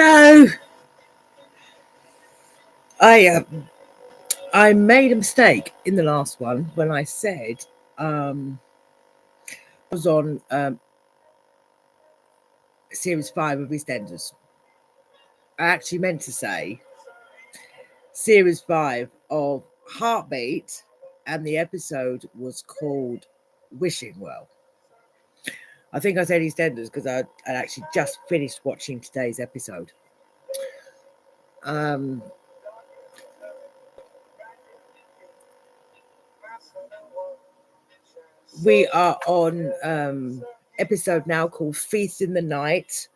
Hello. I made a mistake in the last one when I said I was on series 5 of EastEnders. I actually meant to say series 5 of Heartbeat, and the episode was called Wishing Well. I think I said EastEnders because I actually just finished watching today's episode. We are on episode now called Feast in the Night.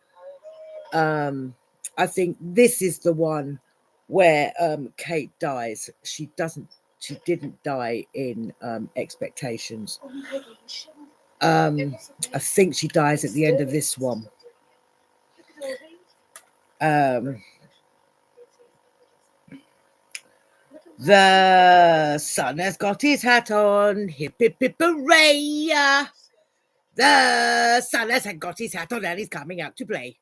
I think this is the one where Kate dies. She didn't die in Expectations. I think she dies at the end of this one. The sun has got his hat on, hip hip hip hooray! The sun has got his hat on and he's coming out to play.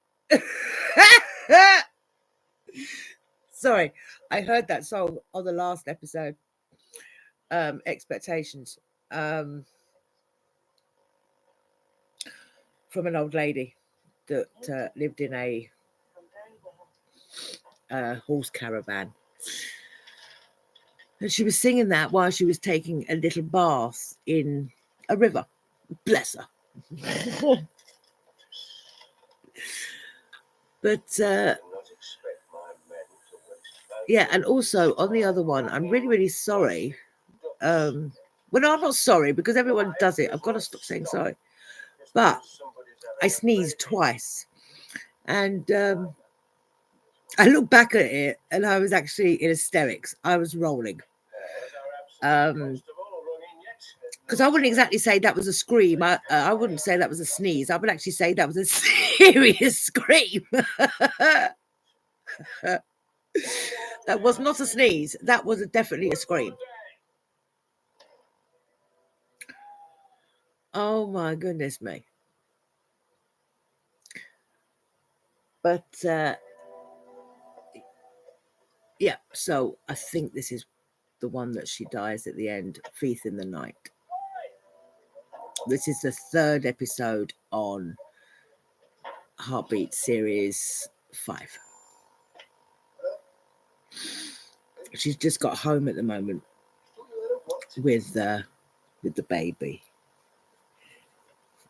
Sorry, I heard that song on the last episode, Expectations, from an old lady that lived in a horse caravan. And she was singing that while she was taking a little bath in a river. Bless her. But yeah, and also on the other one, I'm really, really sorry. Well, no, I'm not sorry because everyone does it. I've got to stop saying sorry. But I sneezed twice. And I looked back at it and I was actually in hysterics. I was rolling. Because I wouldn't exactly say that was a scream. I wouldn't say that was a sneeze. I would actually say that was a serious scream. That was not a sneeze. That was definitely a scream. Oh my goodness me. But yeah, so I think this is the one that she dies at the end, Feast in the Night. This is the third episode on Heartbeat series 5. She's just got home at the moment with the baby,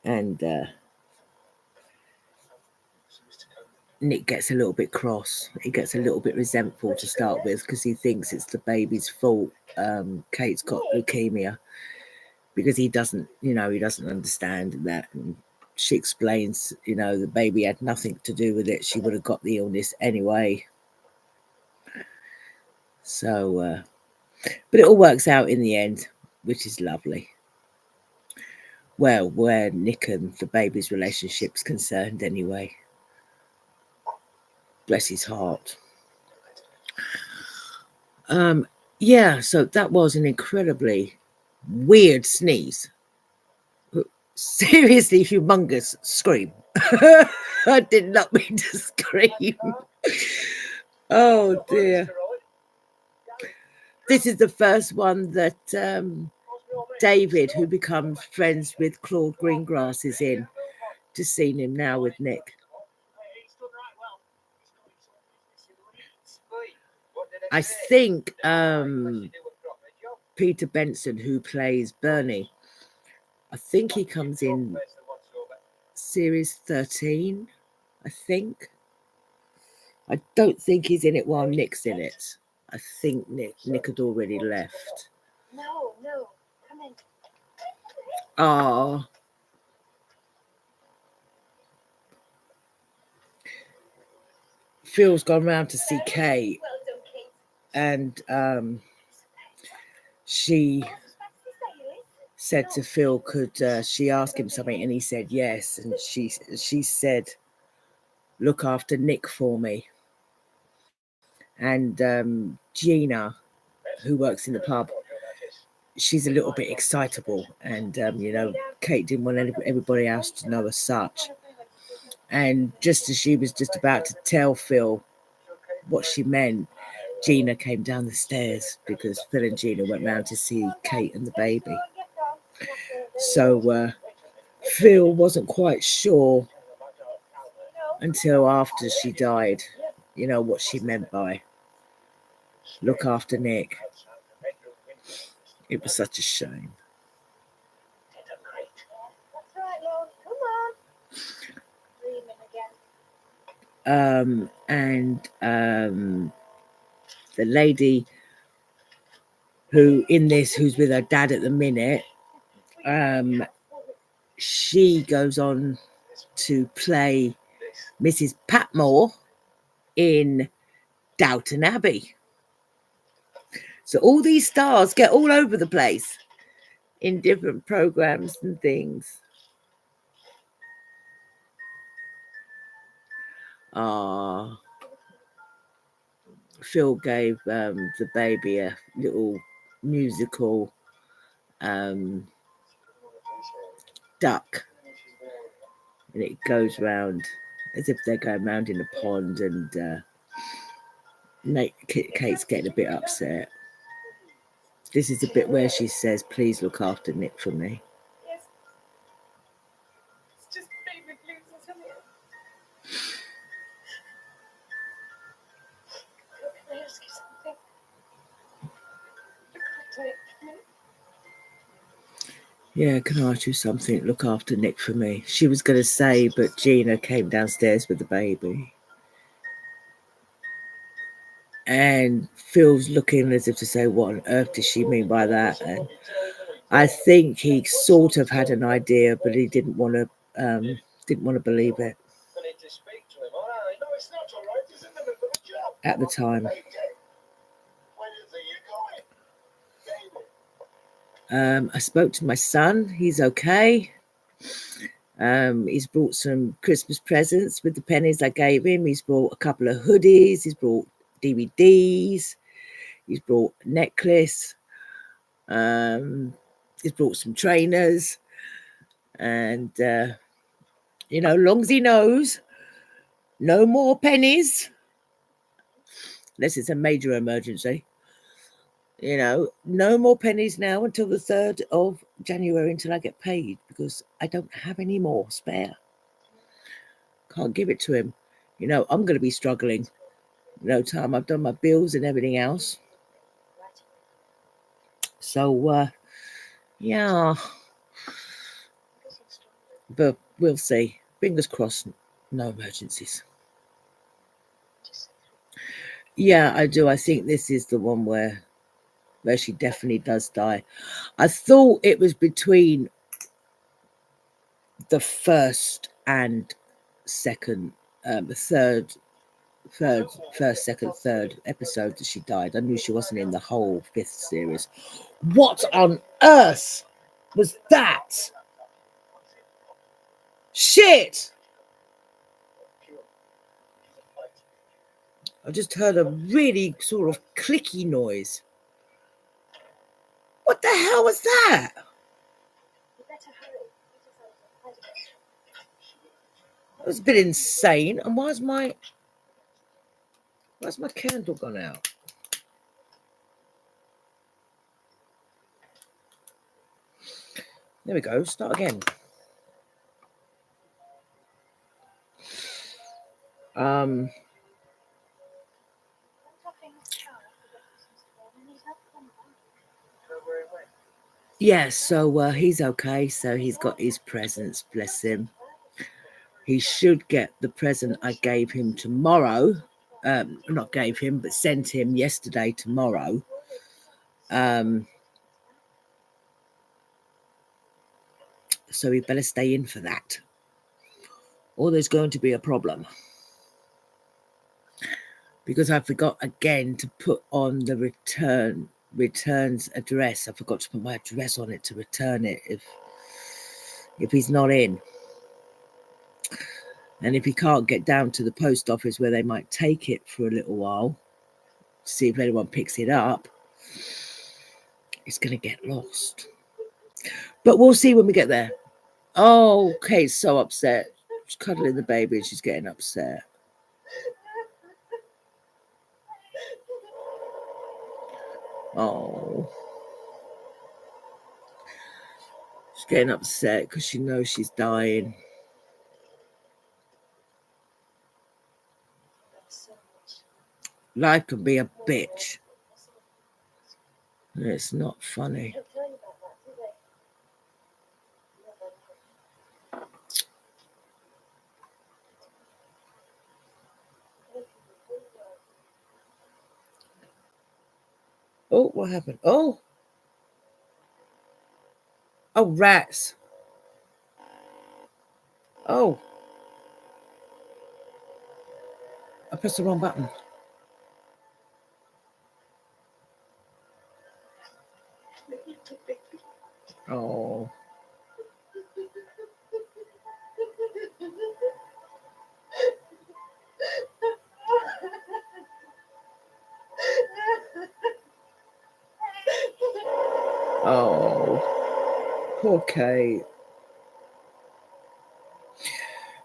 and Nick gets a little bit cross. He gets a little bit resentful to start with because he thinks it's the baby's fault. Kate's got leukemia because he doesn't understand that. And she explains, the baby had nothing to do with it. She would have got the illness anyway. So, but it all works out in the end, which is lovely. Well, where Nick and the baby's relationship's concerned anyway. Bless his heart. Yeah, so that was an incredibly weird sneeze. Seriously humongous scream. I did not mean to scream. Oh dear. This is the first one that David, who becomes friends with Claude Greengrass, is in. Just seen him now with Nick. I think Peter Benson, who plays Bernie, I think he comes in series 13, I think. I don't think he's in it while Nick's in it. I think Nick had already left. No, come in. Oh. Phil's gone round to see Kate, and she said to Phil, could she ask him something? And he said yes. And she said, look after Nick for me. And Gina, who works in the pub, she's a little bit excitable. And, Kate didn't want everybody else to know as such. And just as she was just about to tell Phil what she meant, Gina came down the stairs because Phil and Gina went round to see Kate and the baby. So Phil wasn't quite sure until after she died, you know, what she meant by look after Nick. It was such a shame. That's right, Lord. Come on. Dreaming again. And the lady who's with her dad at the minute, she goes on to play Mrs. Patmore in Downton Abbey. So all these stars get all over the place in different programs and things. Phil gave the baby a little musical duck, and it goes round as if they're going round in a pond, and Kate's getting a bit upset. This is the bit where she says, "Please look after Nick for me." Yes. It's just baby blues, isn't it? Can I ask you something? Look after it for me. Yeah, can I ask you something? Look after Nick for me. She was going to say, but Gina came downstairs with the baby. And Phil's looking as if to say, what on earth does she mean by that? And I think he sort of had an idea, but he didn't want to believe it at the time. I spoke to my son. He's okay. He's brought some Christmas presents with the pennies I gave him. He's brought a couple of hoodies. He's brought DVDs. He's brought a necklace. He's brought some trainers. And, you know, long as he knows, no more pennies. Unless it's a major emergency. You know, no more pennies now until the 3rd of January until I get paid, because I don't have any more spare. Can't give it to him. You know, I'm going to be struggling. No time. I've done my bills and everything else. So, yeah. But we'll see. Fingers crossed, no emergencies. Yeah, I do. I think this is the one where she definitely does die. I thought it was between the first and second, first, second, third episode that she died. I knew she wasn't in the whole 5th series. What on earth was that? Shit! I just heard a really sort of clicky noise. What the hell was that? You better hurry. It was a bit insane. And why's my candle gone out? There we go. Start again. Yeah, so he's okay. So he's got his presents, bless him. He should get the present I gave him tomorrow. Not gave him, but sent him yesterday tomorrow. So he better stay in for that, or there's going to be a problem. Because I forgot again to put on the returns address. I forgot to put my address on it to return it if he's not in. And if he can't get down to the post office where they might take it for a little while, to see if anyone picks it up, it's going to get lost. But we'll see when we get there. Oh, Kate's so upset. She's cuddling the baby and she's getting upset. Oh. She's getting upset because she knows she's dying. Life can be a bitch. It's not funny. Oh, what happened? Oh, rats. Oh, I pressed the wrong button. Oh. Oh, poor Kate.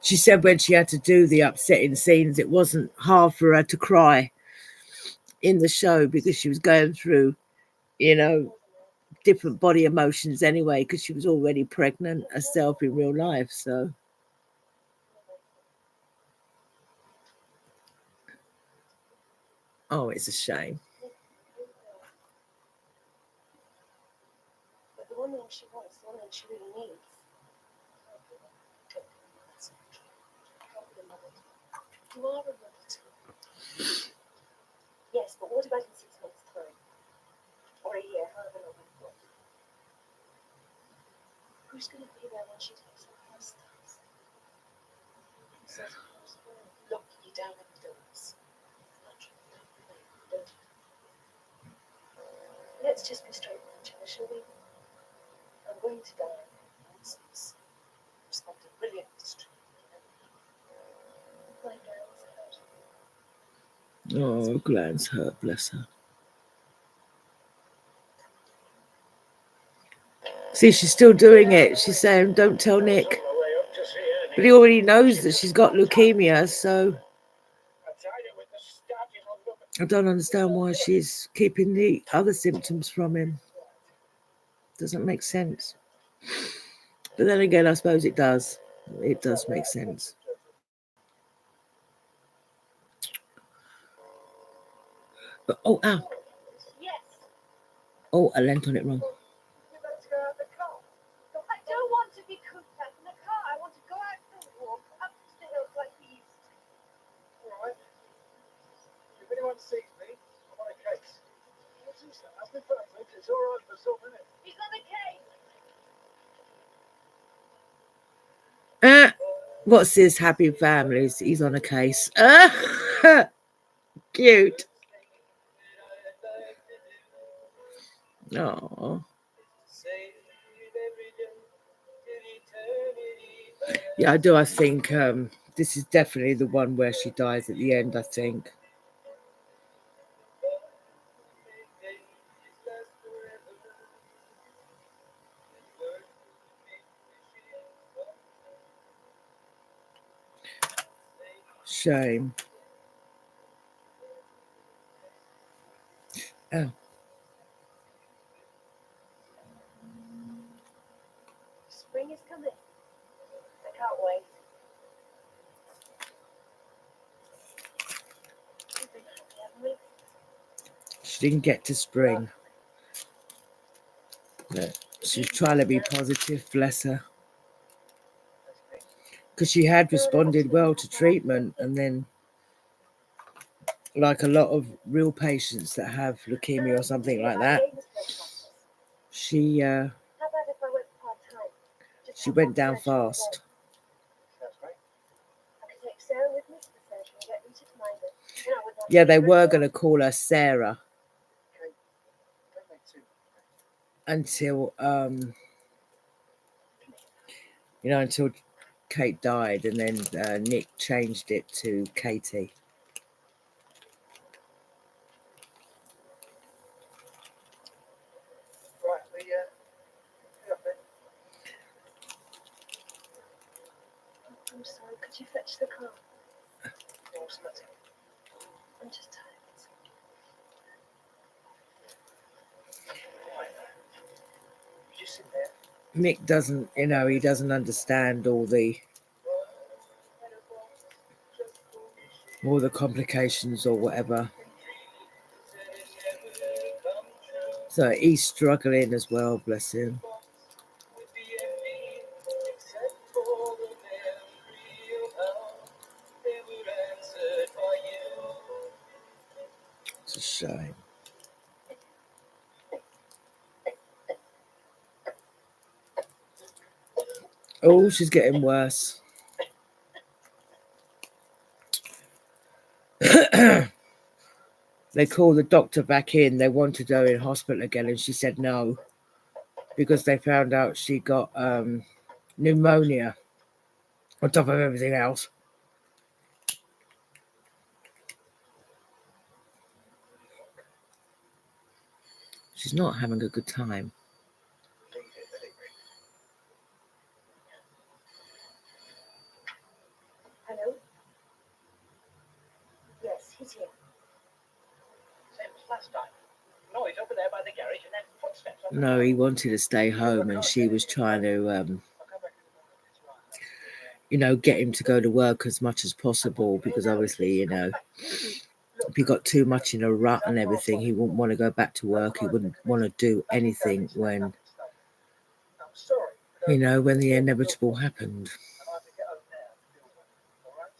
She said when she had to do the upsetting scenes, it wasn't hard for her to cry in the show because she was going through, different body emotions anyway, because she was already pregnant herself in real life. So, oh, it's a shame. But the one thing she wants, the one thing she really needs. You are a mother too. Yes, but what about in 6 months' time? Or a year, however long we've got? Who's going to be there when she takes her first steps? Who says lock you down in the doors? Let's just be straight with each other, shall we? I'm going to die. Nonsense. Respect a brilliant history. My girl's hurt. Oh, Glenn's hurt, bless her. See, she's still doing it. She's saying, don't tell Nick. But he already knows that she's got leukemia, so I don't understand why she's keeping the other symptoms from him. Doesn't make sense. But then again, I suppose it does. It does make sense. But, oh, ow. Yes. Oh, I leant on it wrong. I don't want to be cooped up in the car. I want to go out for a walk up the hills like we used to. All right. If anyone sees me, I'm on a case. What's this? I've been perfect. It's all right for some minutes. He's on the case. What's this? Happy families. He's on a case. Cute. Oh. Yeah, I do. I think this is definitely the one where she dies at the end, I think. Shame. Oh. Spring is coming. I can't wait. We've been happy, haven't we? She didn't get to spring. But she's trying to be positive, bless her. Because she had responded well to treatment, and then, like a lot of real patients that have leukemia or something like that, she How about if I went part-time? she went down fast. That's right. I could take Sarah with me to the surgery and get Rita to mind it. Then I wouldn't have Yeah, to they leave her were at going to call her Sarah Okay. Don't make two. until until Kate died, and then Nick changed it to Katie. Right. The I'm sorry. Could you fetch the car? No, what's the matter? I'm just tired. Right. You just sit there. Nick doesn't, he doesn't understand all the complications or whatever. So he's struggling as well, bless him. It's a shame. Oh, she's getting worse. They called the doctor back in. They wanted her in hospital again, and she said no because they found out she got pneumonia on top of everything else. She's not having a good time. Hello? Yes, he's here. Same as last time. Noise over there by the garage and then footsteps. On the No, road. he wanted to stay home, and she was trying to, I'll come back in the morning. It's right. get him to go to work as much as possible because obviously, if he got too much in a rut and everything, he wouldn't want to go back to work. He wouldn't want to do anything when, I'm sorry. when the inevitable happened. And I have to get home now to deal with it. All right?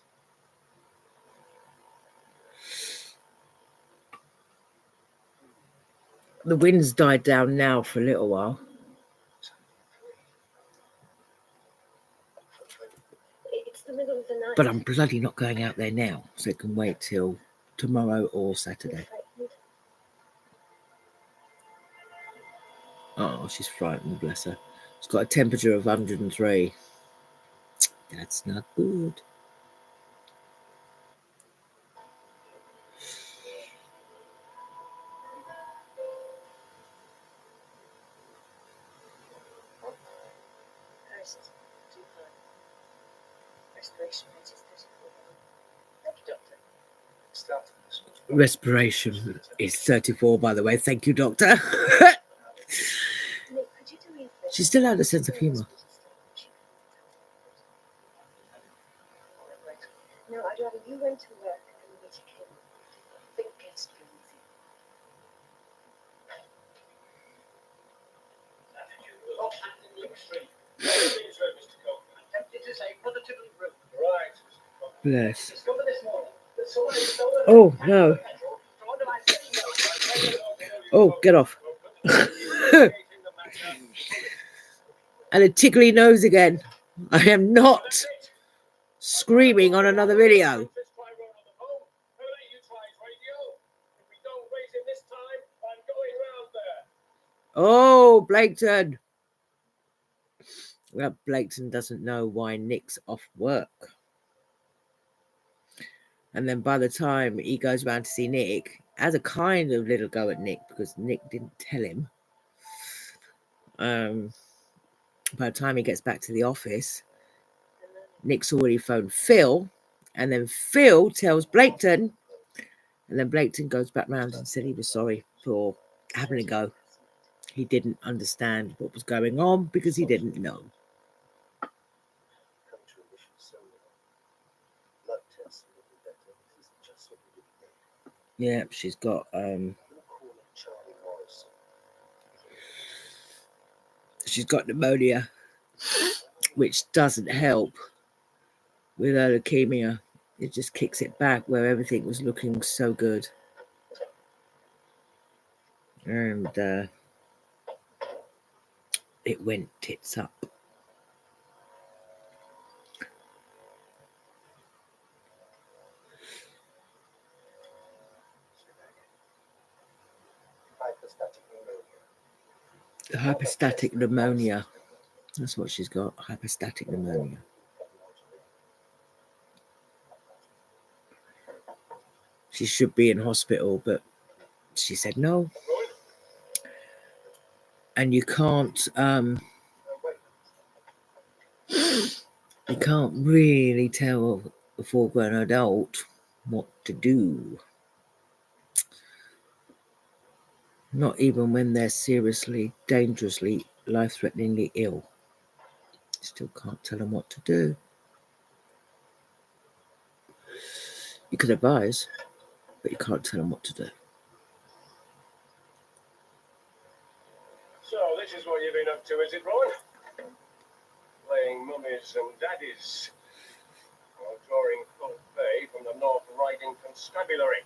The wind's died down now for a little while, It's the middle of the night. but I'm bloody not going out there now, so it can wait till tomorrow or Saturday. Frightened. Oh, she's frightened, bless her. She's got a temperature of 103. That's not good. First, deeper respiration rate is 34. Thank you, doctor. Starting this one. Respiration is 34, by the way. Thank you, doctor. Nick, could you do me a favor? She still had a sense of humour. No, I'd rather you went to work and me to kill. Think gets too easy. Oh, Nick Street. Mr. Coleman. Tempted to say positively rude. Right, Mr. Coleman. Bless. Discovered this morning that someone had stolen Oh, no. petrol from under my sitting note. Oh, get off. And a tickly nose again. I am not screaming on another video. Oh, Blaketon. Well, Blaketon doesn't know why Nick's off work. And then by the time he goes round to see Nick, has a kind of little go at Nick because Nick didn't tell him. By the time he gets back to the office, Nick's already phoned Phil, and then Phil tells Blaketon, and then Blaketon goes back round and said he was sorry for having a go. He didn't understand what was going on because he didn't know. Yeah, she's got pneumonia, which doesn't help with her leukemia. It just kicks it back where everything was looking so good. And it went tits up. Hypostatic pneumonia. That's what she's got. Hypostatic pneumonia. She should be in hospital, but she said no. And you can't You can't really tell a full-grown adult what to do. Not even when they're seriously, dangerously, life-threateningly ill. Still can't tell them what to do. You can advise, but you can't tell them what to do. So, this is what you've been up to, is it, Rowan? Playing mummies and daddies. While drawing full pay from the North Riding Constabulary.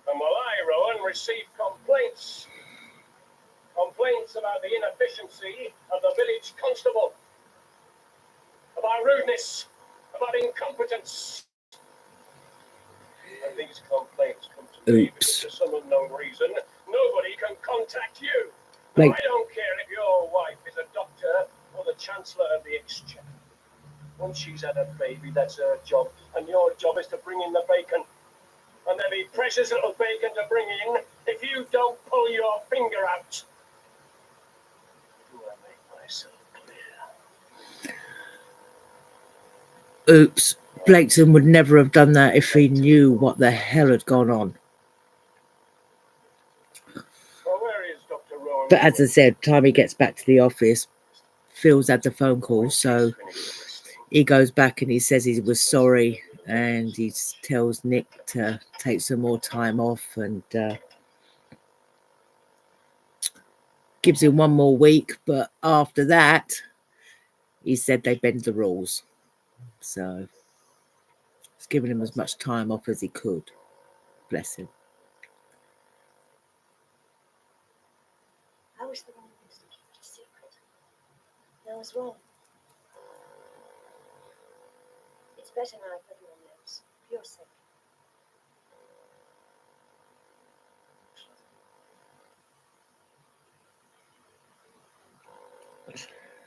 And while I, Rowan, receive complaints. Complaints about the inefficiency of the village constable. About rudeness. About incompetence. And these complaints come to me because for some unknown reason, nobody can contact you. Like, I don't care if your wife is a doctor or the Chancellor of the Exchequer. Once she's had a baby, that's her job. And your job is to bring in the bacon. And there'll be precious little bacon to bring in if you don't pull your finger out. Do I make myself clear? oops. Blakeson would never have done that if he knew what the hell had gone on. Well, where is Dr. Rowan? But as I said, time he gets back to the office, Phil's had the phone call, so he goes back and he says he was sorry, and he tells Nick to take some more time off and gives him one more week. But after that, he said they bend the rules. So he's given him as much time off as he could. Bless him. I wish the woman was to keep it a secret. I was wrong. It's better now if everyone knows. For your sake.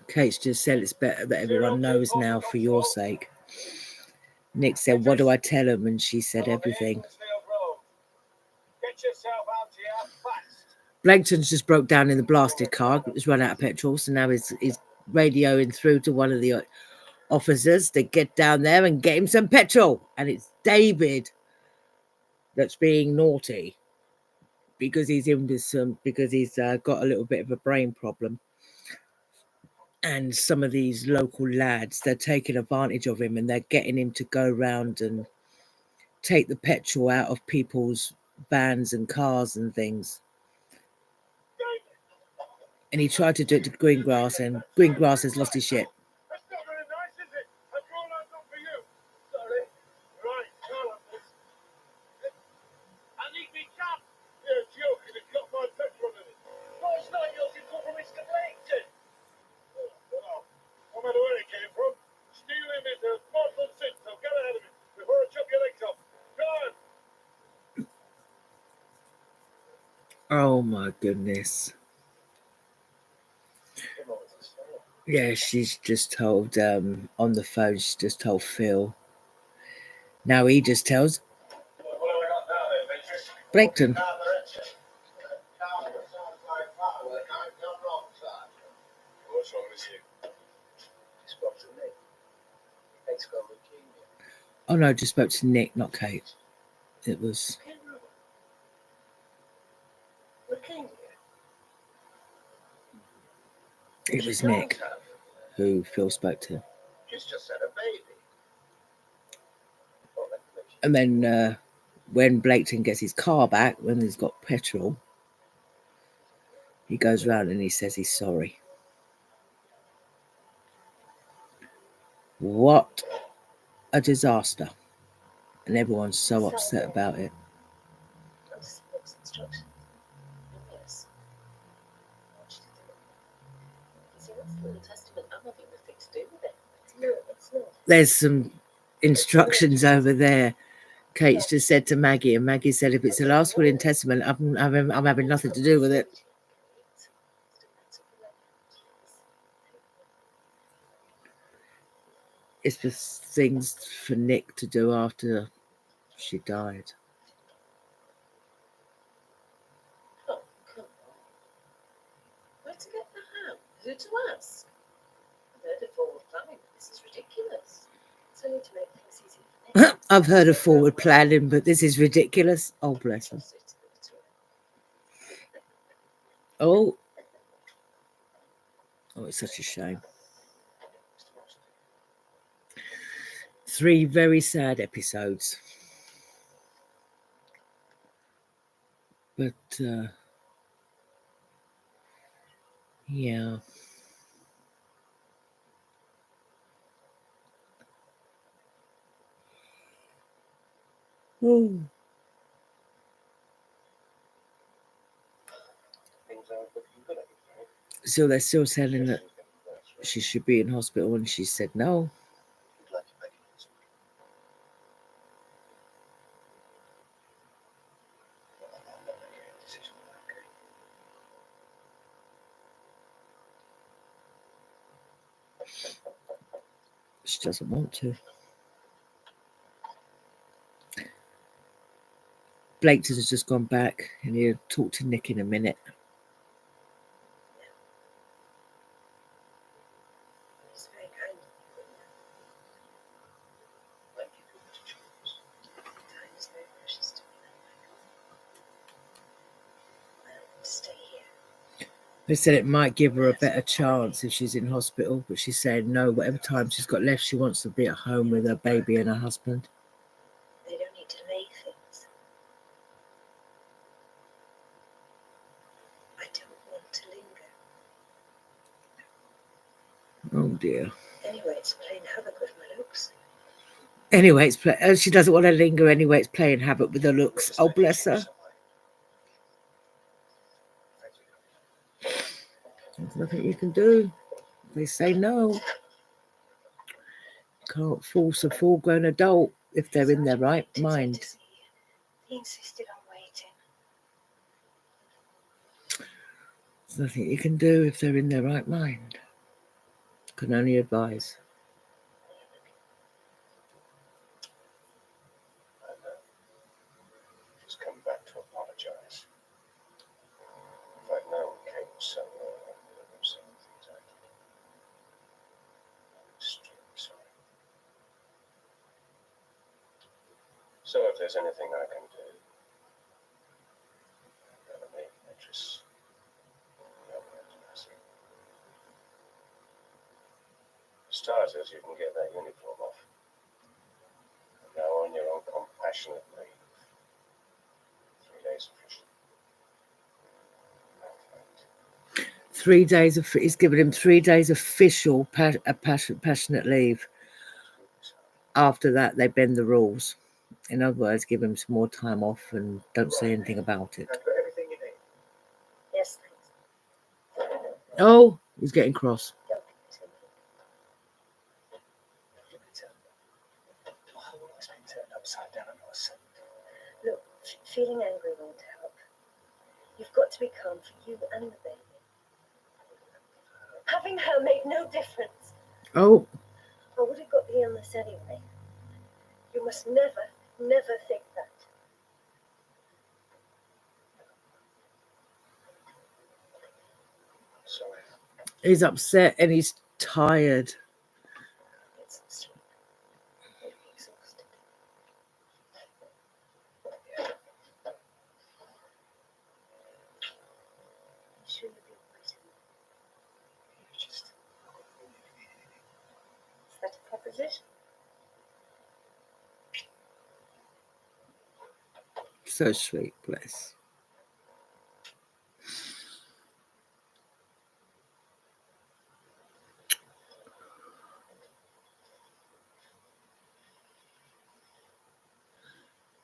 Kate's just said it's better that everyone knows now for your sake. Nick said, what do I tell him? And she said everything. Get yourself out here fast. Blankton's just broke down in the blasted car. It's run out of petrol, so now he's radioing through to one of the officers to get down there and get him some petrol. And it's David that's being naughty because he's in with because he's got a little bit of a brain problem. And some of these local lads, they're taking advantage of him and they're getting him to go round and take the petrol out of people's vans and cars and things. And he tried to do it to Greengrass, and Greengrass has lost his shit. That's not very nice, is it? That's all I've done for you. Sorry. Right, Charlotte. I need me cap. You're joking. It's got my petrol in it. Last night you can call from Mr. Blankton. Well, no matter where it came from, stealing is a mortal sin, so get ahead of it before I chop your legs off. Go on. Oh my goodness. Yeah, she's just told on the phone, she's just told Phil. Now he just tells Blankton. What's wrong with you? Just spoke to Nick. Kate's got leukemia. Oh no, just spoke to Nick, not Kate. It was Leukemia. it was Nick who Phil spoke to. She's just had a baby. And then when Blaketon gets his car back, when he's got petrol, he goes round and he says he's sorry. What a disaster. And everyone's so upset about it. That's Nick's instructions. Yes. See, that's the New Testament. I'm having nothing to do with it. No, it's not. There's some instructions over there. Kate's just said to Maggie, and Maggie said, if it's the last will and testament, I'm having nothing to do with it. It's just things for Nick to do after she died. Oh, come on. Where to get the ham? Who to ask? I've heard it all the time. This is ridiculous. only to make things easy for me. I've heard of forward planning, but this is ridiculous. Oh, bless her. Just it's between Oh, it's such a shame. Mr. Ross. 3 very sad episodes. But, yeah. Hmm. Things aren't looking good, I'm afraid. So they're still telling that She's getting worse, right? she should be in hospital, and she said no. You'd like to make it easy. I'm not making a decision, okay? She doesn't want to. Blake has just gone back, and he'll talk to Nick in a minute. It's very kind. Thank you for Mr. Chambers. Time is very precious to me. I don't want to stay here. They said it might give her a better chance if she's in hospital, but she's saying no, whatever time she's got left, she wants to be at home with her baby and her husband. They don't need to delay things. I don't want to linger. Oh dear. Anyway, it's playing havoc with my looks. Anyway, she doesn't want to linger anyway. It's playing havoc with her looks. Oh, bless her. Thank you. There's nothing you can do. They say no. Can't force a full-grown adult if they're in their right Sergeant wanted mind. to see you. He insisted on waiting. There's nothing you can do if they're in their right mind. Can only advise. Just come back to apologize. If I'd known Kate was so ill, I would have said things I did. I'm extremely sorry. So if there's anything I can do, I've got to make Beatrice. Starters, you can get that uniform off. From now on, you're on compassionate leave. 3 days official. 3 days of he's given him 3 days official passionate leave. After that, they bend the rules. In other words, give him some more time off and don't say anything about it. I've got everything you need. Yes, thanks. Oh, he's getting cross. Don't think it's going The whole world's been turned upside down and not saved. Look, feeling angry won't help. You've got to be calm for you and the baby. Having her made no difference. Oh, I would have got the illness anyway. You must never, never think that. Sorry. he's upset and he's tired. Get some sleep. You'll be exhausted. Sure you'll be all right. You just. Is that a proposition? So sweet, bless.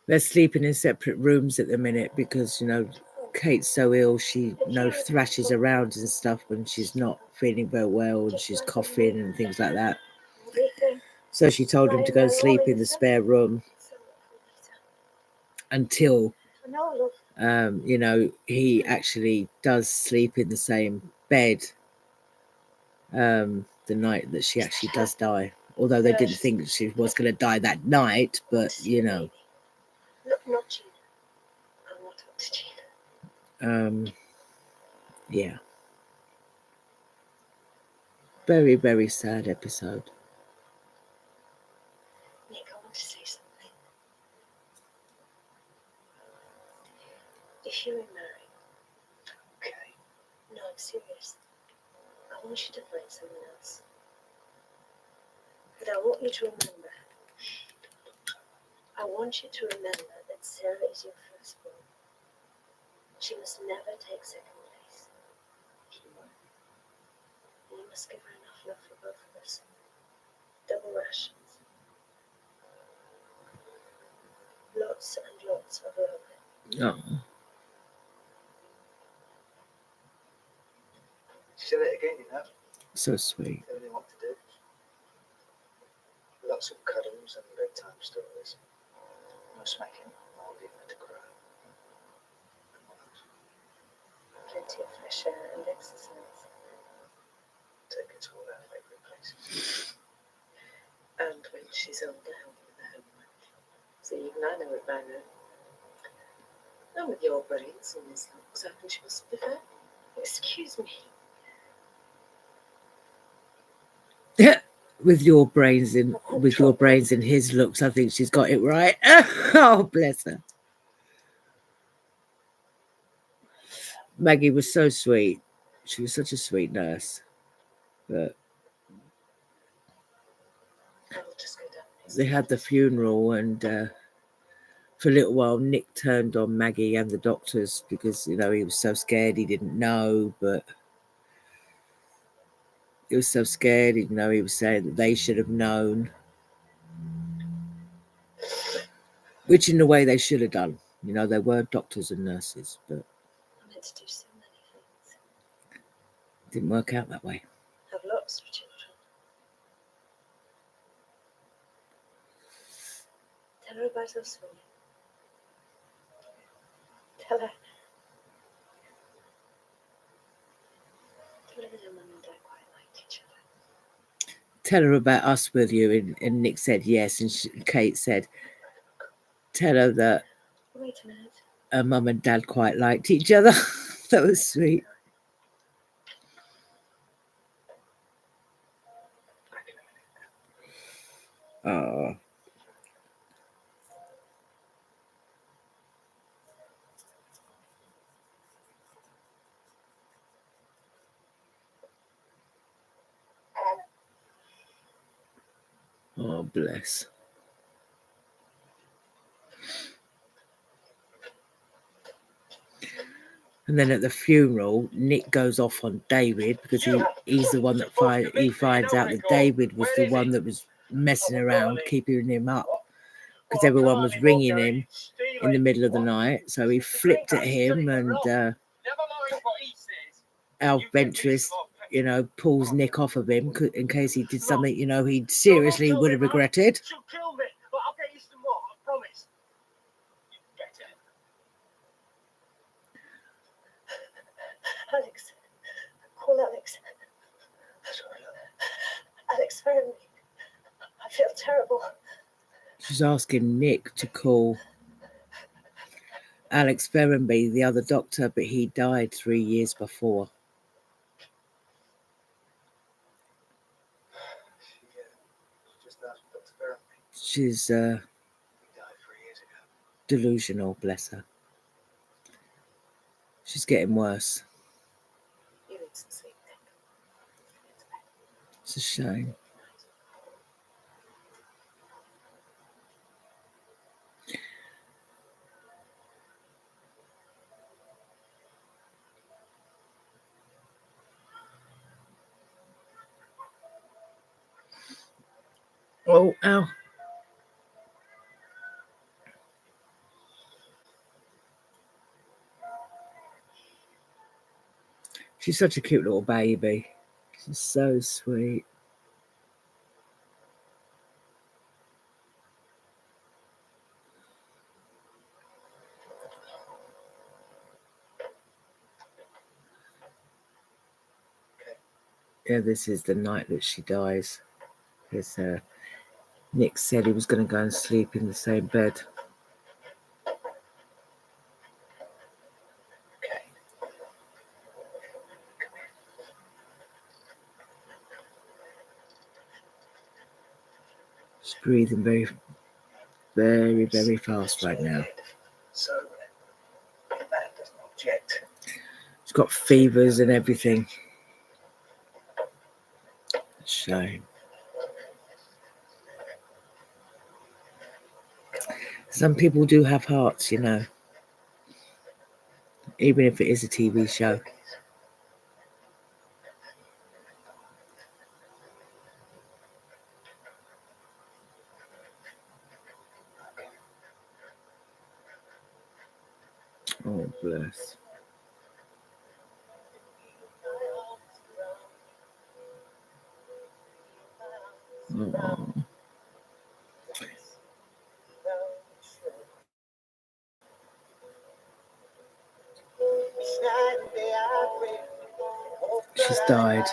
They're sleeping in separate rooms at the minute because, you know, Kate's so ill. She, you know, thrashes around and stuff when she's not feeling very well and she's coughing and things like that. What do you think? So she told him to go and sleep in the spare room So much until, for no, love. you know, he actually does sleep in the same bed the night that she actually does die. Although they didn't think she was going to die that night, but, you know. Look, not Gina. I'll not talk to Gina. Yeah. Very, very sad episode. If you remarry, Okay. no, I'm serious. I want you to find someone else. But I want you to remember. I want you to remember that Sarah is your firstborn. She must never take second place. She won't. You must give her enough love for both of us. Double rations. Lots and lots of love. Oh, She said it again, you know. so sweet. Telling me what to do. Lots of cuddles and bedtime stories. No smacking, or leaving her to cry. And what else? Plenty of fresh air and exercise. Take her to all our favourite places. And when she's older, help with the homework. So even I know it by now. And with your brains and his looks, I think she must be fair. Excuse me. With your brains in his looks, I think she's got it right. Oh, bless her. Maggie was so sweet. She was such a sweet nurse. But I will just go down. they had the funeral, and for a little while, Nick turned on Maggie and the doctors because, you know, he was so scared, he didn't know, but he was so scared, you know, he was saying that they should have known, which in a way they should have done. You know, they were doctors and nurses, but I'm meant to do so many things. it didn't work out that way. Have lots of children. Tell her about us, will you? Tell her. Tell her that her mum and dad quite liked each other. Tell her about us, will you? And Nick said yes, and Kate said, tell her that Wait a minute. her mum and dad quite liked each other. That was sweet. Oh. Oh, bless. And then at the funeral, Nick goes off on David because he's the one that finds out that David was the one that was messing around, keeping him up, because everyone was ringing him in the middle of the night. So he flipped at him, and Alf Ventris, you know, pulls Nick off of him in case he did something, you know, he seriously would have regretted. She'll kill me, but I'll get you some more, I promise. You better. Alex. Call Alex. Sorry, love. Alex, phone me. I feel terrible. She's asking Nick to call Alex Ferrenby, the other doctor, but he died 3 years before. She just asked Dr. Ferrenby. She's He died 3 years ago. delusional, bless her. She's getting worse. You need some sleep, Nick. It's a shame. Oh, ow. She's such a cute little baby. She's so sweet. Yeah, this is the night that she dies. Because Nick said he was going to go and sleep in the same bed. Okay. She's breathing very, very, very fast right now. So, that doesn't He's got fevers and everything. Shame. Some people do have hearts, you know, even if it is a TV show. Oh, bless. Oh. She's died.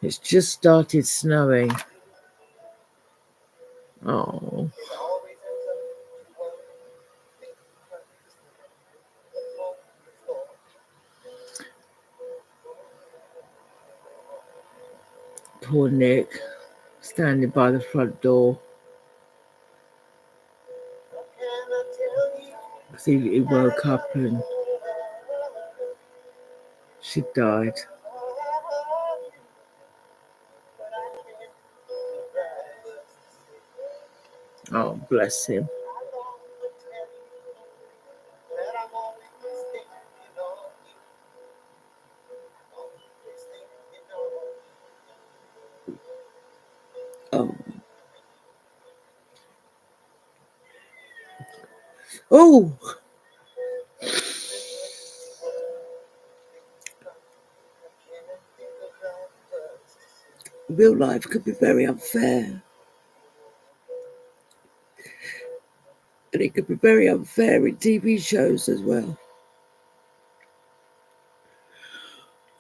It's just started snowing. Oh. Poor Nick, standing by the front door. He woke up and she died. Oh, bless him. Oh. Oh. Real life could be very unfair. And it could be very unfair in TV shows as well.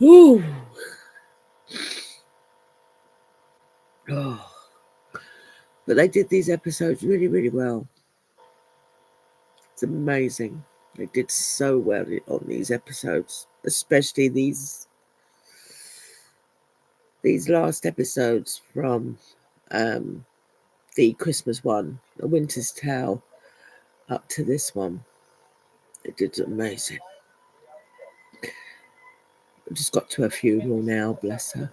Ooh. Oh. But they did these episodes really, really well. It's amazing. They did so well on these episodes, especially these last episodes from the Christmas one, The Winter's Tale, up to this one. They did amazing. I just got to her funeral now, bless her.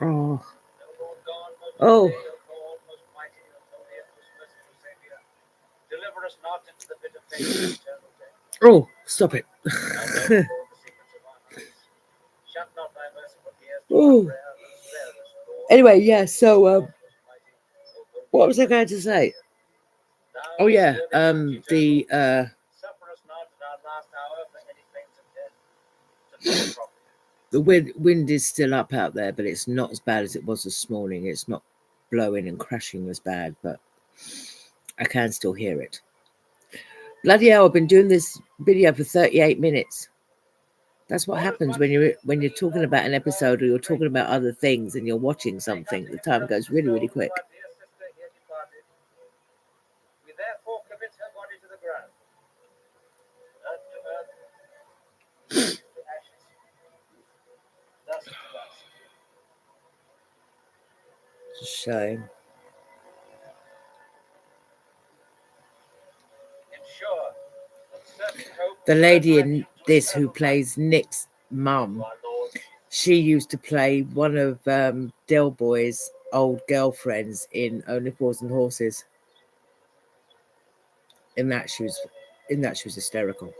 Oh. Oh. Oh, stop it. Oh. Anyway, yeah, so what was I going to say? Oh yeah, the wind is still up out there, but it's not as bad as it was this morning. It's not blowing and crashing as bad, but I can still hear it. Bloody hell, I've been doing this video for 38 minutes. That's what happens when you're talking about an episode or you're talking about other things and you're watching something. The time goes really, really quick. We therefore commit her body to the ground. It's a shame. The lady in this who plays Nick's mum, she used to play one of Del Boy's old girlfriends in Only Fools and Horses. In that she was hysterical.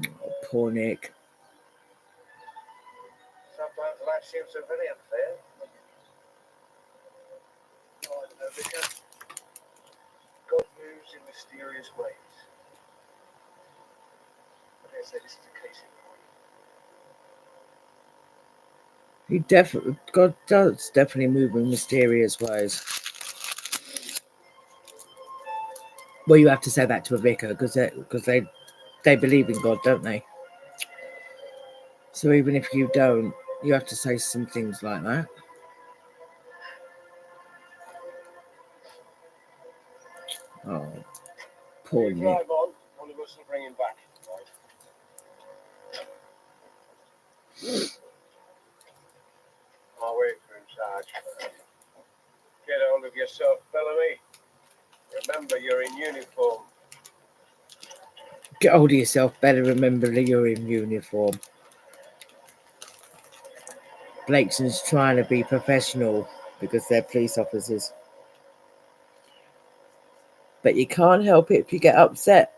Oh, poor Nick. Sometimes life seems so very unfair. Oh, I know, Vicar. God moves in mysterious ways. I dare say this is a case in point. God does definitely move in mysterious ways. Well, you have to say that to a vicar because they believe in God, don't they? So even if you don't, you have to say some things like that. Oh, poor Nick. Drive on. One of us will bring him back. Right. I'll wait for him, Sarge. Get hold of yourself, Bellamy. Remember, you're in uniform. Get hold of yourself, better remember that you're in uniform. Blakeson's trying to be professional because they're police officers. But you can't help it if you get upset.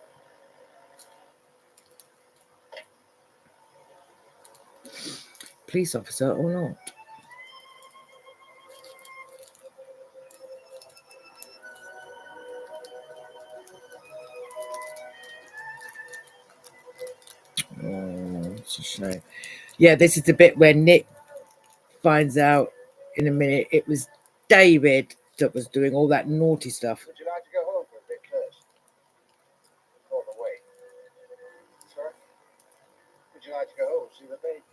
Police officer or not. Oh, it's a shame. Yeah, this is the bit where Nick finds out in a minute it was David that was doing all that naughty stuff. Would you like to go home for a bit first? All the way. Sorry? Would you like to go home, see the baby?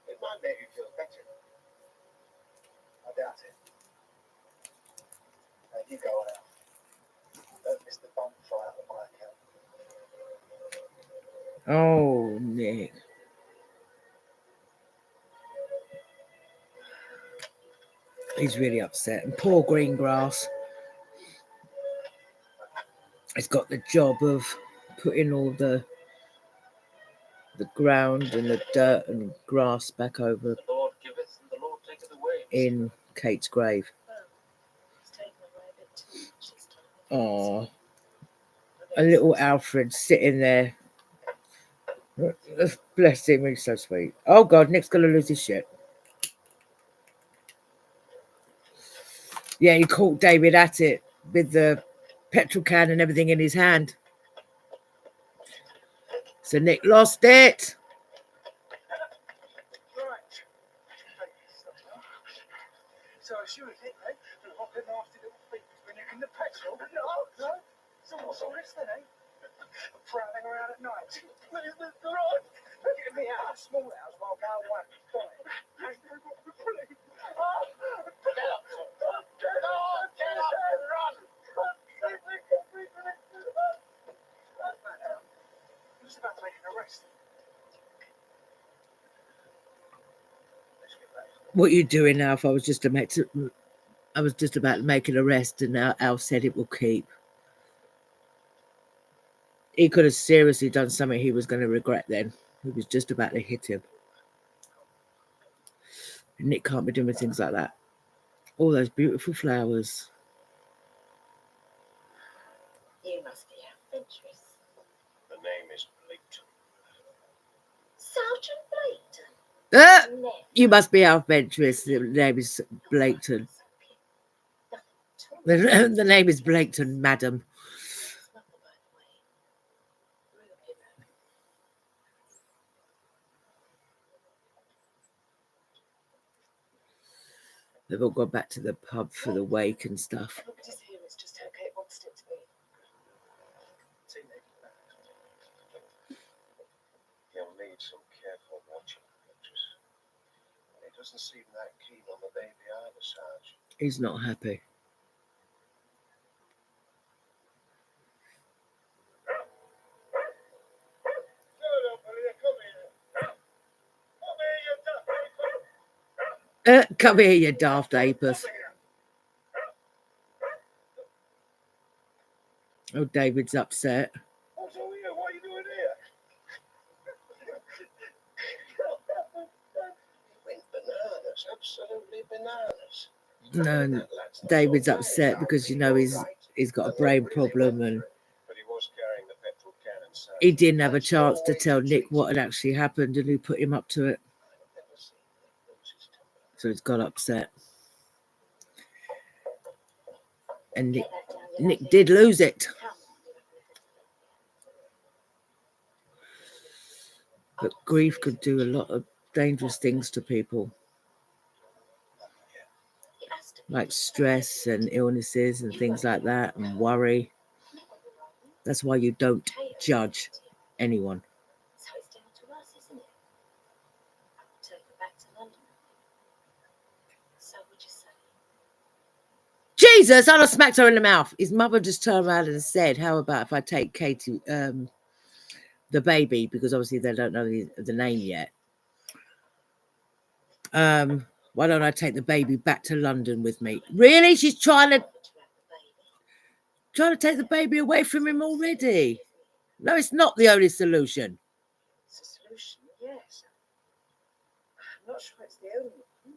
It might make you feel better. I doubt it. You go on out. Don't miss the bonfire on my account. Oh, Nick. He's really upset. And poor Greengrass. He's got the job of putting all the ground and the dirt and grass back over The Lord giveth and the Lord taketh away. in Kate's grave. It's taken away a bit too much this time. Oh, a little Alfred sitting there. Bless him, he's so sweet. Oh God, Nick's gonna lose his shit. Yeah, he caught David at it with the petrol can and everything in his hand. So Nick lost it. Right. So I shoot it, eh? And hop in after little feet when you're in the petrol. No. So what's all this then, eh? Prowling around at night. Get me out of the small house while going away. I'm just about to make an arrest. What are you doing now? If I was just about to make an arrest, and now Al said it will keep. He could have seriously done something he was going to regret then. He was just about to hit him. Nick can't be doing things like that. All those beautiful flowers. You must be adventurous. The name is Blaketon. Sergeant Blaketon? Ah, you must be adventurous. The name is Blaketon. The name is Blaketon, madam. They've all gone back to the pub for the wake and stuff. Nobody's here, it's just how Kate wants it to be. See, Nick. You'll need some careful watching, Beatrice. He doesn't seem that keen on the baby either, Sarge. He's not happy. Come here, you daft apus. Oh, David's upset. What's all here? What are you doing here? He went bananas, absolutely bananas. No, David's upset because you know he's got a brain problem and But he was carrying the petrol can and Sarge. he didn't have a chance to tell Nick what had actually happened and who put him up to it. I've never seen Nick lose his temper. So he's got upset. And Get that down your Nick leg. did lose it. Come. But grief could do a lot of dangerous things to people, It has to be. like stress and illnesses and things like that, and worry. That's why you don't judge anyone. So it's down to us, isn't it? Take her back to London. So would you say? Jesus, I'd have smacked her in the mouth. His mother just turned around and said, how about if I take Katie, the baby, because obviously they don't know the name yet. Why don't I take the baby back to London with me? Really? She's trying to take the baby away from him already. No, it's not the only solution. It's a solution, yes. I'm not sure it's the only one.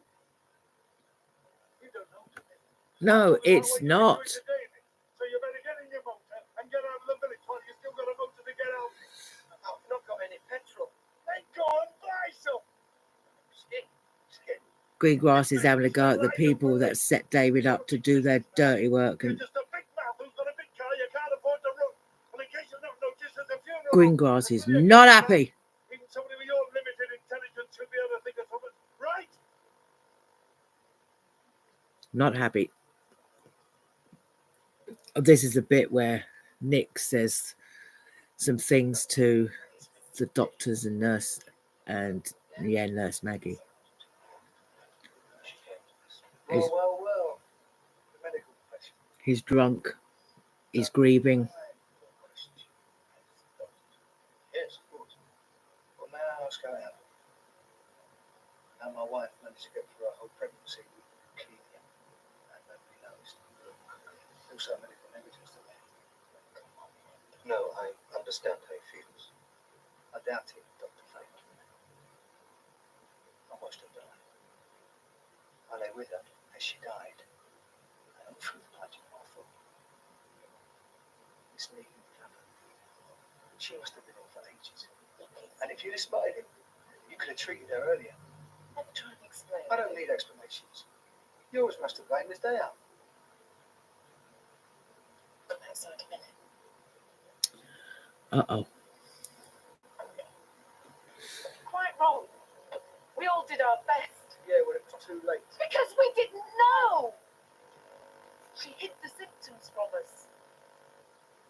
You don't know, do you? No, it's not. So you better get in your motor and get out of the village while you still got a motor to get out. I've not got any petrol. Then go and buy some. Skin. Greengrass is having a go at the people that set David up to do their dirty work, You're and just a big mouth who's got a big car you can't afford to run. And in case you've not noticed, there's a funeral. Greengrass is not happy. Even somebody with your limited intelligence should be able to think of something, right? Not happy. This is a bit where Nick says some things to the doctors and nurse, and Nurse Maggie. Well. The medical profession. He's drunk. He's grieving. Yes, of course. Well, now what's going to happen? Now my wife managed to get through her whole pregnancy with leukemia, and nobody knows. Also, medical negligence to that. No, I understand how he feels. I doubt it, Dr. Fagan. I watched her die. I lay with her as she died. And all through the night, I thought, this needn't have happened. She must have been off for ages. And if you'd have spotted him, you could have treated her earlier. Let me try and explain. I don't need explanations. Yours must have blamed this day out. Come outside a minute. Uh-oh. Quite wrong. We all did our best. Yeah, well, it was too late. Because we didn't know. She hid the symptoms from us.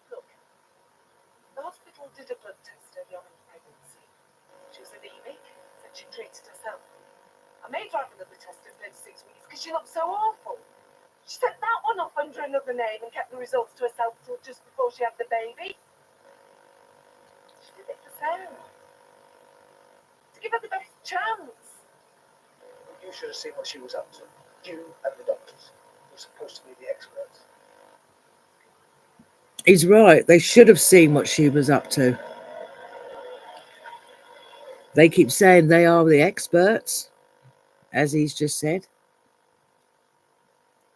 Look, the hospital did a blood test early on in the pregnancy. She was anemic, said she treated herself. I made her have another test at 36 weeks because she looked so awful. She set that one off under another name and kept the results to herself till just before she had the baby. She did it for Sarah. To give her the best chance. You should have seen what she was up to. You and the doctors were supposed to be the experts. He's right. They should have seen what she was up to. They keep saying they are the experts, as he's just said.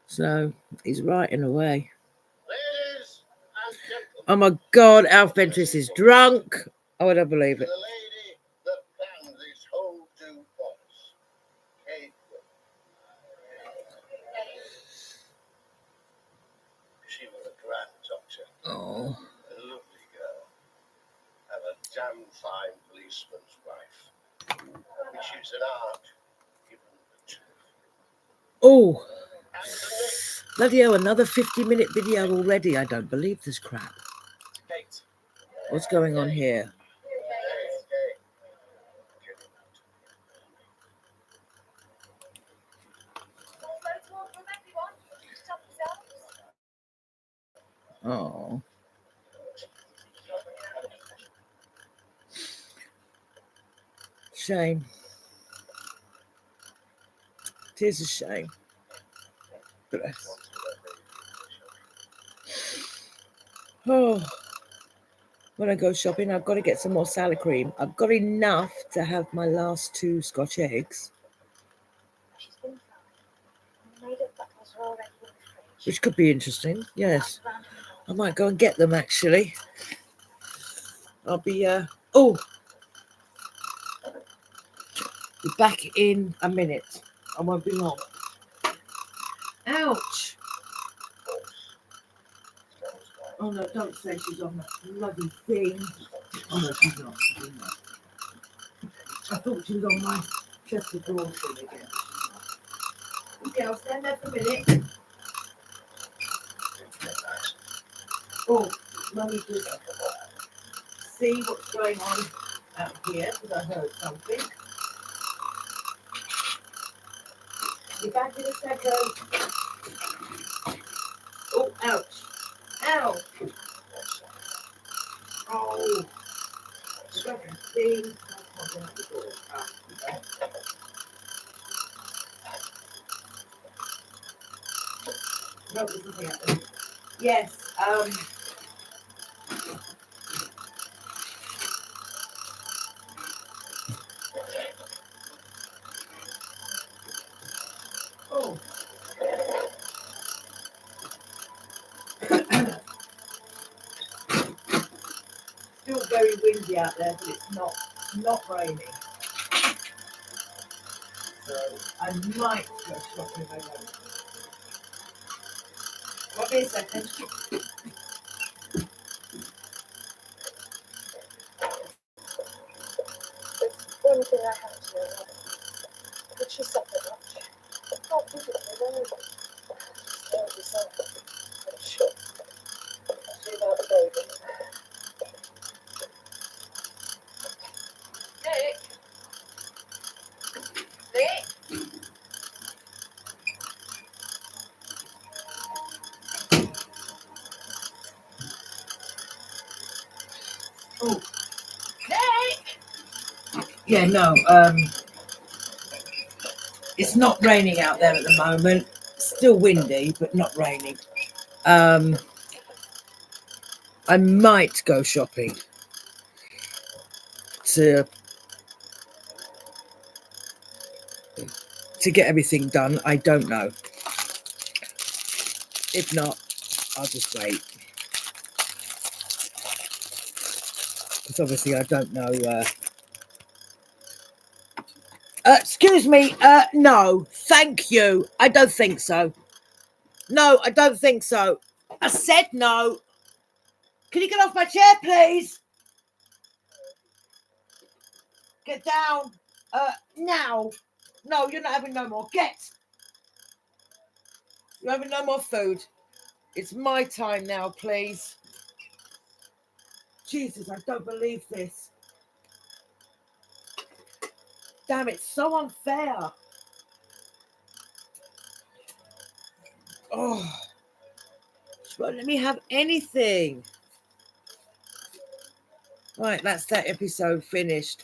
So he's right in a way. Ladies and gentlemen. Oh my God, Alf Ventris is drunk. Oh, I don't believe it. The lady that planned this whole do for us, Kate. She was a grand doctor, Oh, a lovely girl, and a damn fine policeman's wife. Which is an art, given the truth. oh, And bloody hell! Another 50-minute video already. I don't believe this crap. Kate. What's going on here? Oh, shame. It is a shame. Bless. Oh, when I go shopping, I've got to get some more salad cream. I've got enough to have my last 2 Scotch eggs, She's been fine. Made up buttons are already in the fridge. which could be interesting. Yes, I might go and get them actually. I'll be be back in a minute. I won't be long. Ouch! Oh no, don't say she's on that bloody thing. Oh no, she's not. She's not. I thought she was on my chest of drawers thing again. Okay, I'll stand there for a minute. Oh, let me just see what's going on out here because I heard something. Be back in a second. Oh, ouch. Ow. Oh. I got a thing. No, there's nothing happening. Yes. Oh. Still very windy out there, but it's not raining. So I might go shopping if I don't. Won't be a second. One thing I have to know, but she suffered much. How beautiful, very much. Still beside her, I'm sure. Especially about the baby. Nick? Nick? Oh. Nick? Yeah, no, it's not raining out there at the moment. Still windy, but not raining. I might go shopping to get everything done. I don't know. If not, I'll just wait. Because obviously I don't know. Excuse me. No, thank you. I don't think so. No, I don't think so. I said no. Can you get off my chair, please? Get down. Now. No, you're not having no more. Get. You're having no more food. It's my time now, please. Jesus, I don't believe this. Damn, it's so unfair. Oh, she won't let me have anything. Right, that's that episode finished.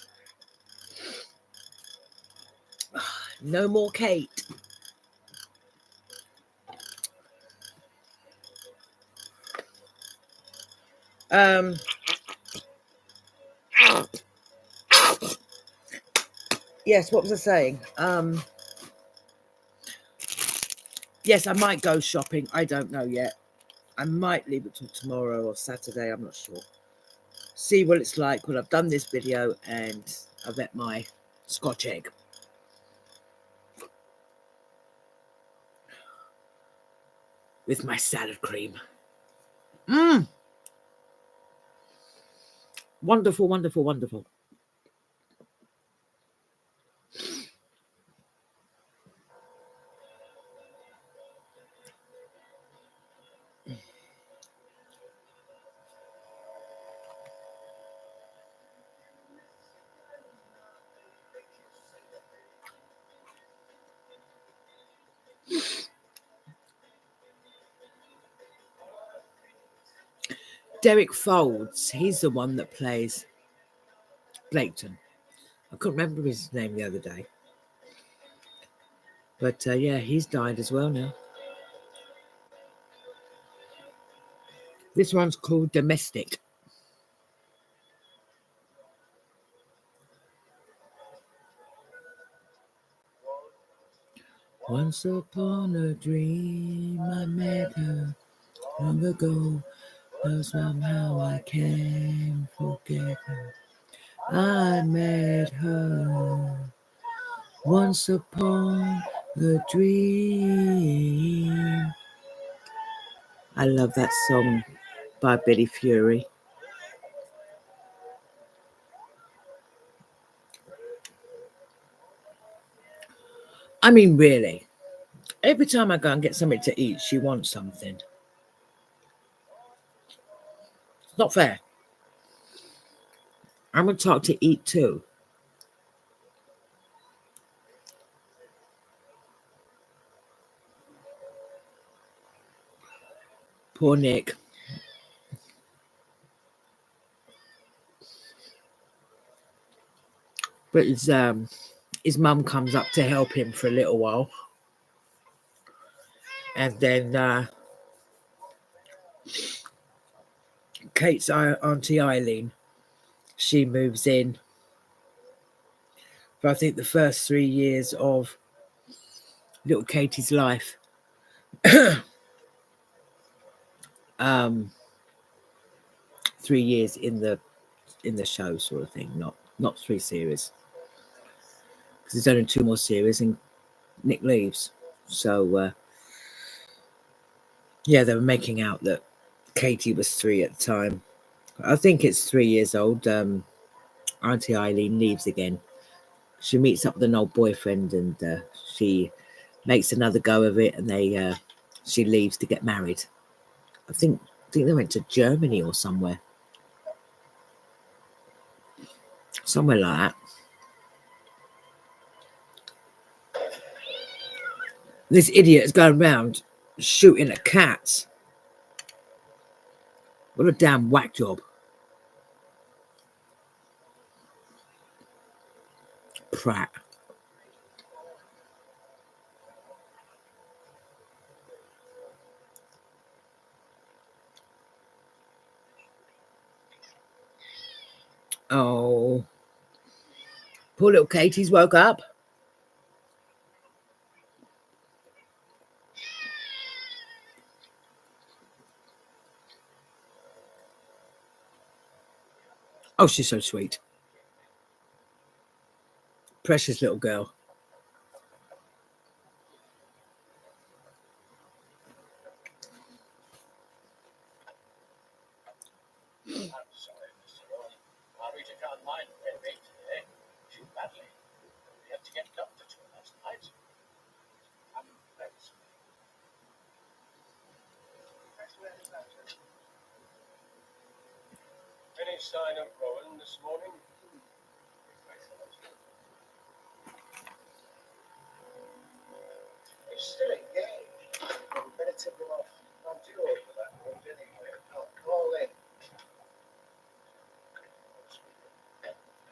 No more Kate. Yes, what was I saying? Yes, I might go shopping. I don't know yet. I might leave it till tomorrow or Saturday. I'm not sure. See what it's like when I've done this video and I've ate my Scotch egg. With my salad cream. Wonderful, wonderful, wonderful. Derek Folds, he's the one that plays Blaketon. I couldn't remember his name the other day. But yeah, he's died as well now. This one's called Domestic. Once upon a dream, I met her long ago, but somehow I can't forget her. I met her once upon a dream. I love that song by Billy Fury. I mean, really, every time I go and get something to eat, she wants something. It's not fair. I'm going to talk to eat too. Poor Nick. But his mum comes up to help him for a little while. And then Kate's auntie Eileen, she moves in for I think the first 3 years of little Katie's life. 3 years in the show sort of thing, not 3 series, because there's only 2 more series and Nick leaves. So yeah, they were making out that Katie was 3 at the time. I think it's 3 years old. Auntie Eileen leaves again. She meets up with an old boyfriend and she makes another go of it, and she leaves to get married. I think they went to Germany or somewhere like that. This idiot is going around shooting at cats. What a damn whack job. Prat. Oh, poor little Katie's woke up. Oh, she's so sweet. Precious little girl. I'm sorry, Mr. Roy. Marita can't mind baby today. She's badly. We had to get doctor to her last night. I'm very sorry. Any sign of Rowan this morning? He's still engaged. We better tip him off. I'm too old for that work anyway. I'll call in.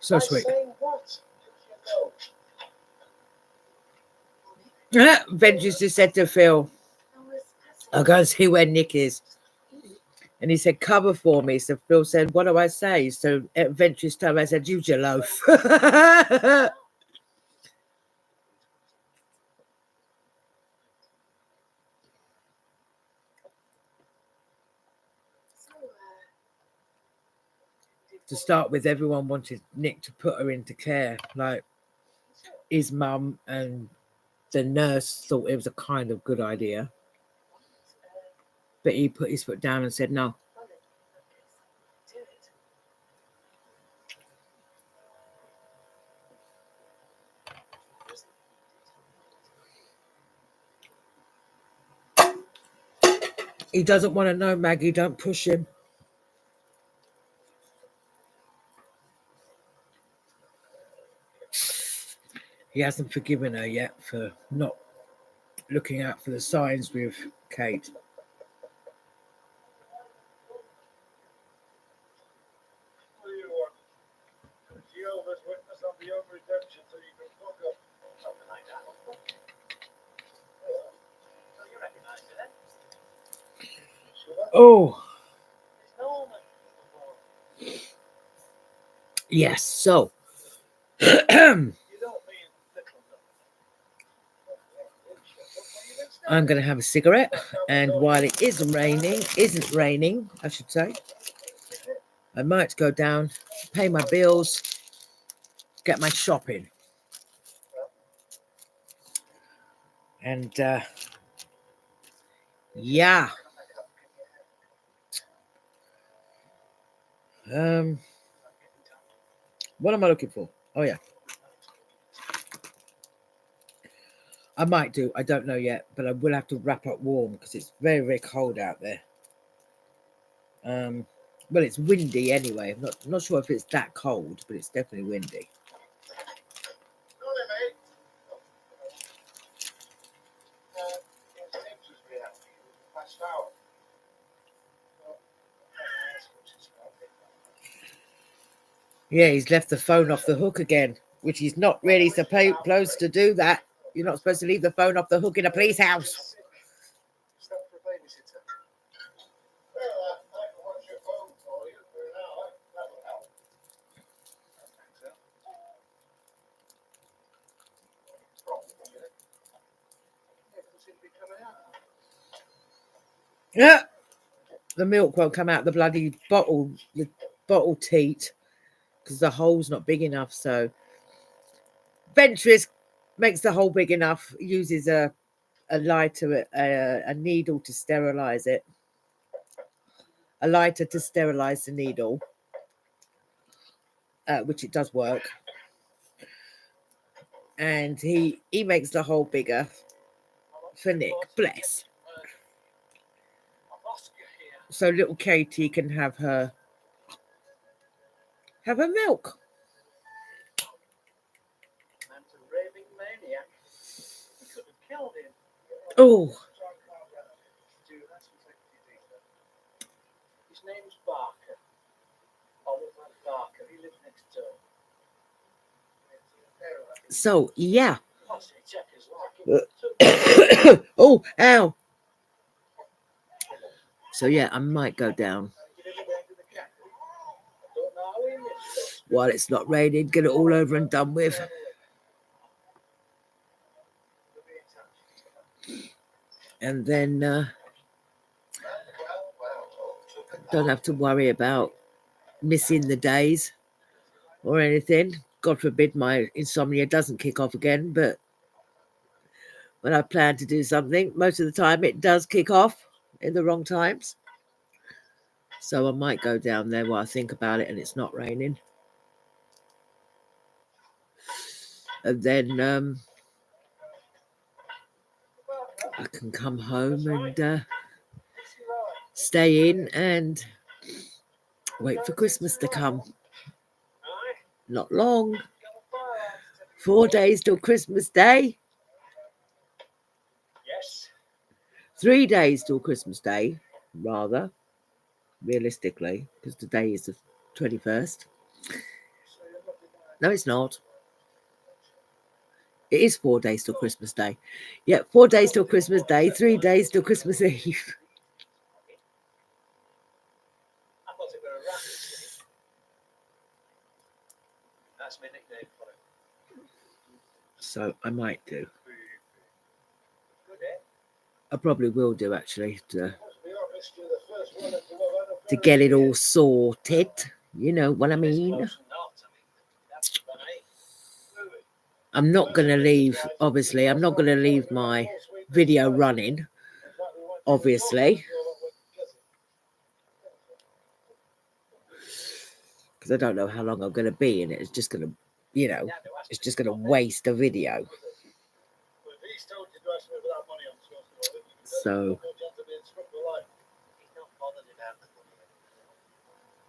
So sweet. Saying what? You know. Ventures just said to Phil, I'll go and see where Nick is. And he said, cover for me. So Phil said, what do I say? So at Ventures time, I said, use your loaf. To start with, everyone wanted Nick to put her into care. Like his mum and the nurse thought it was a kind of good idea. But he put his foot down and said no. He doesn't want to know, Maggie. Don't push him. He hasn't forgiven her yet for not looking out for the signs with Kate. What do you want? Jehovah's Witness on the own redemption so you can fuck up. Something like that. So you recognize it, then? Oh, It's Norman. yes. So, You don't mean little I'm going to have a cigarette. And while it isn't raining, I should say, I might go down, pay my bills, get my shopping. And, yeah. What am I looking for? Oh, yeah. I might do. I don't know yet, but I will have to wrap up warm because it's very, very cold out there. Well, it's windy anyway. I'm not sure if it's that cold, but it's definitely windy. Yeah, he's left the phone off the hook again, which he's not really supposed to do that. You're not supposed to leave the phone off the hook in a police house. Stop for a babysitter. Yeah, the milk won't come out the bloody bottle, the bottle teat, because the hole's not big enough. So Ventris makes the hole big enough, uses a lighter, a needle to sterilize it, a lighter to sterilize the needle, which it does work. And he makes the hole bigger for Nick, bless. So little Katie can have her milk. Man's a raving maniac. We could have killed him. Oh, His name's Barker. Oliver Barker. He lives next door. so yeah. I say checkers like him. Oh, ow. So yeah, I might go down Don't know how he missed it. while it's not raining, get it all over and done with. And then don't have to worry about missing the days or anything. God forbid my insomnia doesn't kick off again, but when I plan to do something, most of the time it does kick off in the wrong times. So I might go down there while I think about it and it's not raining. And then I can come home and stay in and wait for Christmas to come. Not long. 4 days till Christmas Day. Yes. 3 days till Christmas Day, rather, realistically, because today is the 21st. No, it's not. It is 4 days till Christmas Day. Yeah, 4 days till Christmas Day, 3 days till Christmas Eve. I thought it were a rabbit. That's my nickname for it. So I might do. Good, eh? I probably will do, actually, to get it all sorted. You know what I mean? I'm not going to leave, obviously, I'm not going to leave my video running, obviously. Because I don't know how long I'm going to be in it. It's just going to, you know, it's just going to waste a video. So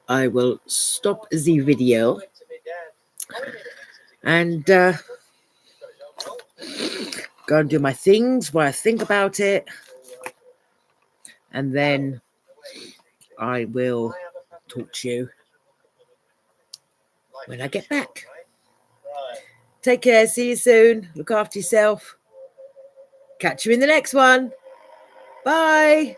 I will stop the video and go and do my things while I think about it, and then I will talk to you when I get back. Take care, see you soon, look after yourself, catch you in the next one. Bye.